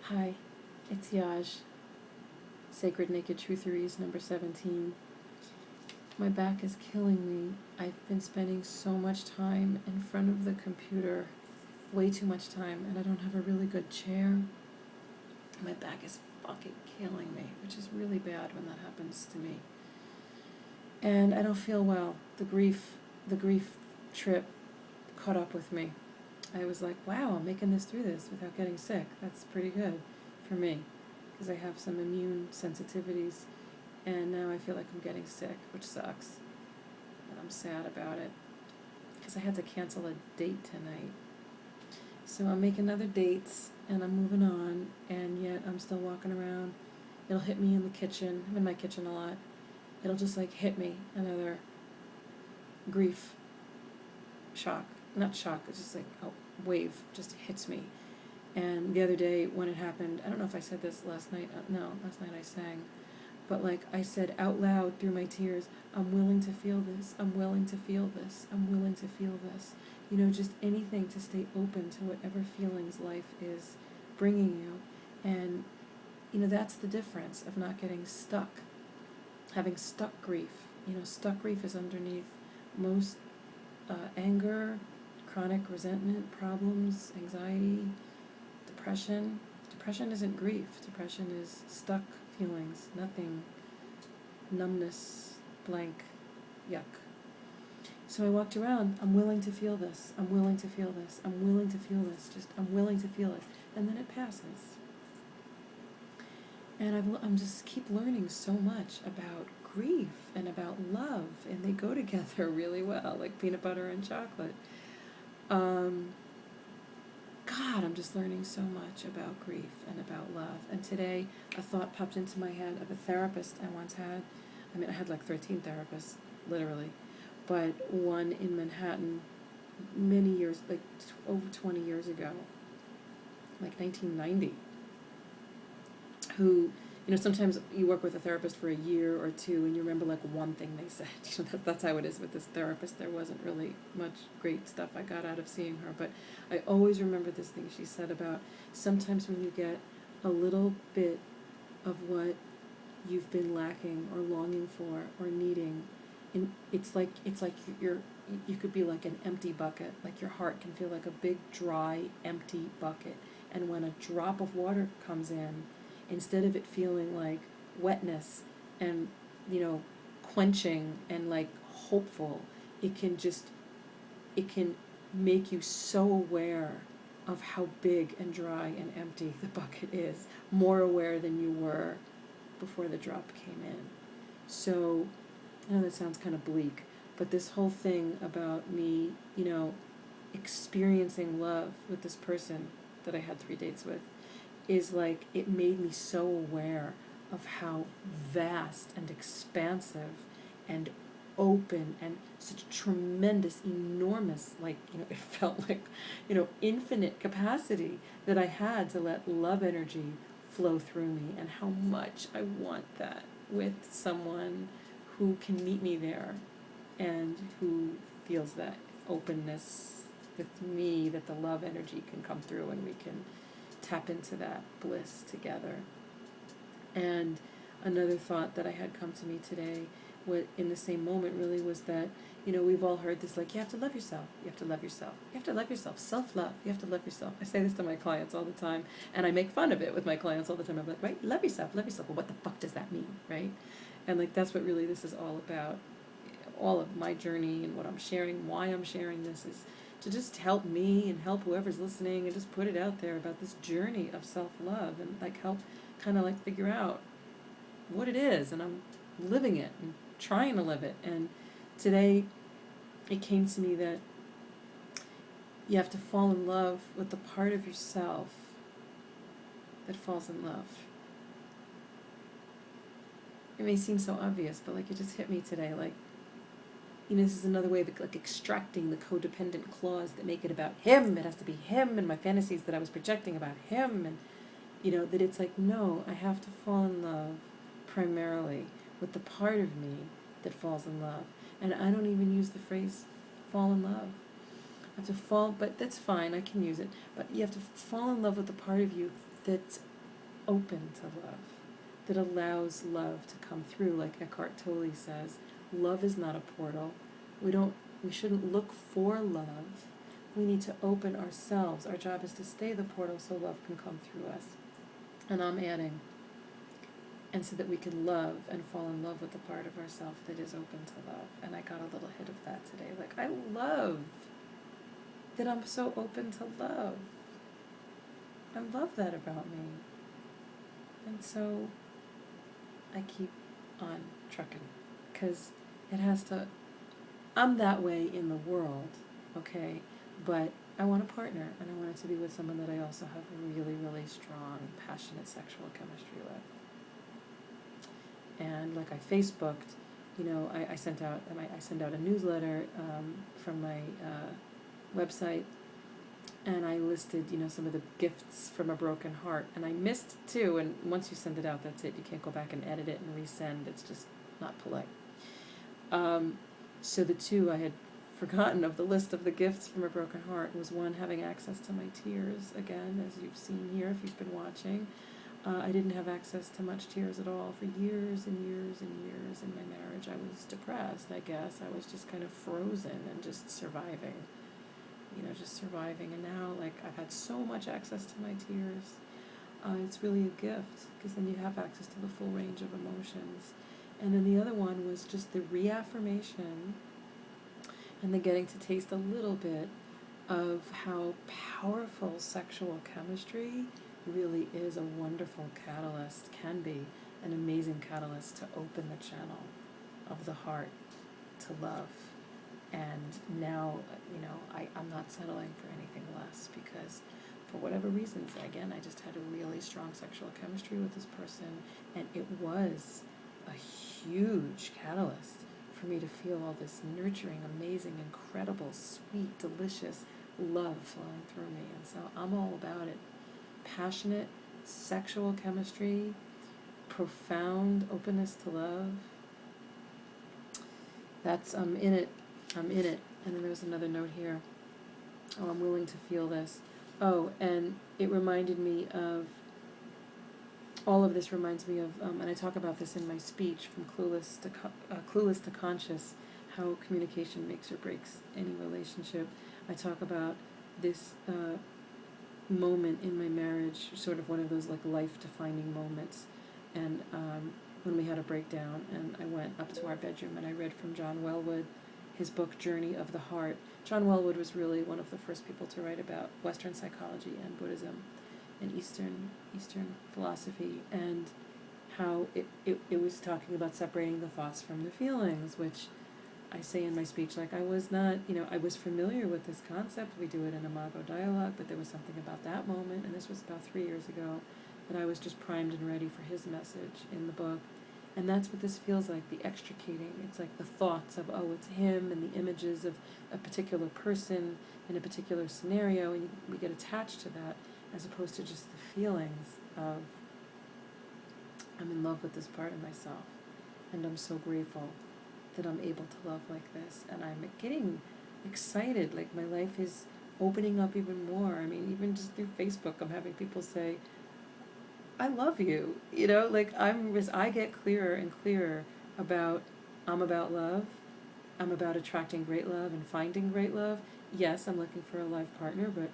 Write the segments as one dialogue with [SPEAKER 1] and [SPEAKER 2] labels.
[SPEAKER 1] Hi, it's Yaj, Sacred Naked Trutheries number 17. My back is killing me. I've been spending so much time in front of the computer, way too much time, and I don't have a really good chair. My back is fucking killing me, which is really bad when that happens to me. And I don't feel well. The grief trip caught up with me. I was like, wow, I'm making this through this without getting sick. That's pretty good for me, because I have some immune sensitivities, and now I feel like I'm getting sick, which sucks, and I'm sad about it, because I had to cancel a date tonight. So I'm making other dates, and I'm moving on, and yet I'm still walking around. It'll hit me in the kitchen. I'm in my kitchen a lot. It'll just like hit me, another grief shock. Not shock, it's just like a wave just hits me. And the other day when it happened, I don't know if I said this last night. No, last night I sang. But like I said out loud through my tears, I'm willing to feel this. I'm willing to feel this. I'm willing to feel this. You know, just anything to stay open to whatever feelings life is bringing you. And, you know, that's the difference of not getting stuck. Having stuck grief. You know, stuck grief is underneath most anger, chronic resentment, problems, anxiety, depression. Depression isn't grief. Depression is stuck feelings, nothing, numbness, blank, yuck. So I walked around, I'm willing to feel this, I'm willing to feel this, I'm willing to feel this, just I'm willing to feel it. And then it passes. And I'm just keep learning so much about grief and about love, and they go together really well, like peanut butter and chocolate. God, I'm just learning so much about grief and about love. And today, a thought popped into my head of a therapist I once had. I mean, I had like 13 therapists, literally. But one in Manhattan many years, like over 20 years ago, like 1990, who, you know, sometimes you work with a therapist for a year or two and you remember like one thing they said. You know, that's how it is with this therapist. There wasn't really much great stuff I got out of seeing her, but I always remember this thing she said about sometimes when you get a little bit of what you've been lacking or longing for or needing, and it's like you could be like an empty bucket. Like your heart can feel like a big dry empty bucket, and when a drop of water comes in, instead of it feeling like wetness and, you know, quenching and like hopeful, it can make you so aware of how big and dry and empty the bucket is, more aware than you were before the drop came in. So I know that sounds kind of bleak, but this whole thing about me, you know, experiencing love with this person that I had 3 dates with is like, it made me so aware of how vast and expansive and open and such tremendous, enormous, like, you know, it felt like, you know, infinite capacity that I had to let love energy flow through me, and how much I want that with someone who can meet me there and who feels that openness with me, that the love energy can come through and we can tap into that bliss together. And another thought that I had come to me today, in the same moment really, was that, you know, we've all heard this, like, you have to love yourself, you have to love yourself, you have to love yourself, self-love, you have to love yourself. I say this to my clients all the time, and I make fun of it with my clients all the time. I'm like, right, love yourself, well, what the fuck does that mean, right? And like, that's what really this is all about. All of my journey and what I'm sharing, why I'm sharing this, is to just help me and help whoever's listening, and just put it out there about this journey of self-love, and like help kind of like figure out what it is. And I'm living it and trying to live it. And today it came to me that you have to fall in love with the part of yourself that falls in love. It may seem so obvious, but like, it just hit me today. Like, you know, this is another way of like extracting the codependent clause that make it about him. It has to be him, and my fantasies that I was projecting about him, and, you know, that it's like, no, I have to fall in love primarily with the part of me that falls in love. And I don't even use the phrase fall in love. I have to fall, but that's fine, I can use it. But you have to fall in love with the part of you that's open to love, that allows love to come through. Like Eckhart Tolle says, love is not a portal. We shouldn't look for love. We need to open ourselves. Our job is to stay the portal so love can come through us. And I'm adding, and so that we can love and fall in love with the part of ourselves that is open to love. And I got a little hit of that today. Like, I love that I'm so open to love. I love that about me. And so I keep on trucking, because it has to, I'm that way in the world, okay? But I want a partner, and I want it to be with someone that I also have a really, really strong, passionate sexual chemistry with. And like I Facebooked, you know, I sent out a newsletter from my website, and I listed, you know, some of the gifts from a broken heart. And I missed two, and once you send it out, that's it. You can't go back and edit it and resend. It's just not polite. So the two I had forgotten of the list of the gifts from a broken heart was one, having access to my tears again, as you've seen here if you've been watching. I didn't have access to much tears at all for years and years and years in my marriage. I was depressed, I guess. I was just kind of frozen and just surviving. You know, just surviving. And now, like, I've had so much access to my tears. It's really a gift, because then you have access to the full range of emotions. And then the other one was just the reaffirmation and the getting to taste a little bit of how powerful sexual chemistry really is, a wonderful catalyst, can be an amazing catalyst to open the channel of the heart to love. And now, you know, I'm not settling for anything less, because for whatever reasons, again, I just had a really strong sexual chemistry with this person, and it was a huge catalyst for me to feel all this nurturing, amazing, incredible, sweet, delicious love flowing through me. And so I'm all about it. Passionate sexual chemistry, profound openness to love. That's, I'm in it. And then there was another note here. Oh, I'm willing to feel this. Oh, and it reminded me of, all of this reminds me of, and I talk about this in my speech, from clueless to conscious, how communication makes or breaks any relationship. I talk about this moment in my marriage, sort of one of those like life-defining moments, and when we had a breakdown, and I went up to our bedroom and I read from John Wellwood, his book Journey of the Heart. John Wellwood was really one of the first people to write about Western psychology and Buddhism and Eastern philosophy, and how it was talking about separating the thoughts from the feelings, which I say in my speech, like, I was not, you know, I was familiar with this concept. We do it in Imago Dialogue, but there was something about that moment, and this was about 3 years ago, that I was just primed and ready for his message in the book. And that's what this feels like, the extricating. It's like the thoughts of, oh, it's him, and the images of a particular person in a particular scenario, and we get attached to that, as opposed to just the feelings of, I'm in love with this part of myself, and I'm so grateful that I'm able to love like this, and I'm getting excited, like my life is opening up even more. I mean, even just through Facebook, I'm having people say, I love you, you know, like as I get clearer and clearer about, I'm about love, I'm about attracting great love and finding great love. Yes, I'm looking for a life partner, but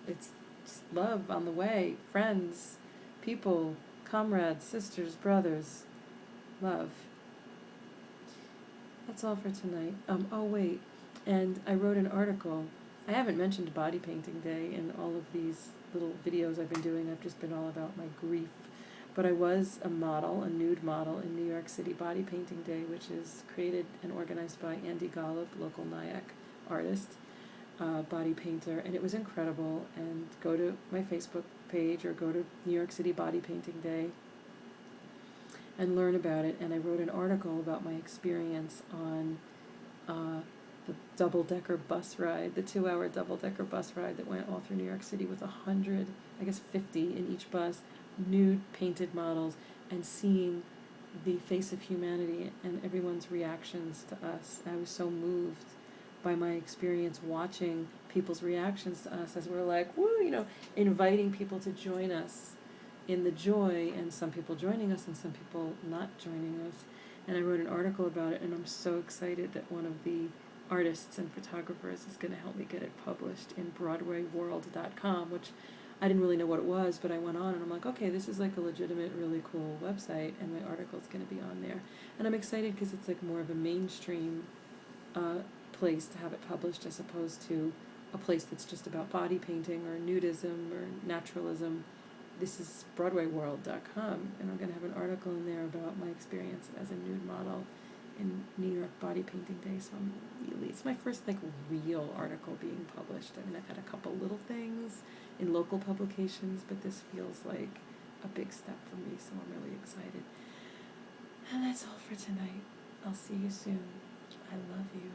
[SPEAKER 1] it's just love on the way, friends, people, comrades, sisters, brothers, love. That's all for tonight. Oh wait, and I wrote an article. I haven't mentioned Body Painting Day in all of these little videos I've been doing. I've just been all about my grief. But I was a model, a nude model, in New York City Body Painting Day, which is created and organized by Andy Golub, local Nyack artist, body painter, and it was incredible. And go to my Facebook page or go to New York City Body Painting Day and learn about it. And I wrote an article about my experience on the double-decker bus ride, the 2-hour double-decker bus ride that went all through New York City with 100, I guess 50 in each bus, nude painted models, and seeing the face of humanity and everyone's reactions to us. I was so moved by my experience watching people's reactions to us as we're like, woo, you know, inviting people to join us in the joy, and some people joining us and some people not joining us. And I wrote an article about it, and I'm so excited that one of the artists and photographers is going to help me get it published in BroadwayWorld.com, which I didn't really know what it was, but I went on and I'm like, okay, this is like a legitimate, really cool website, and my article's going to be on there. And I'm excited because it's like more of a mainstream place to have it published as opposed to a place that's just about body painting or nudism or naturalism. This is BroadwayWorld.com, and I'm going to have an article in there about my experience as a nude model in New York Body Painting Day. So it's my first like real article being published. I mean, I've had a couple little things in local publications, but this feels like a big step for me, so I'm really excited. And that's all for tonight. I'll see you soon. I love you.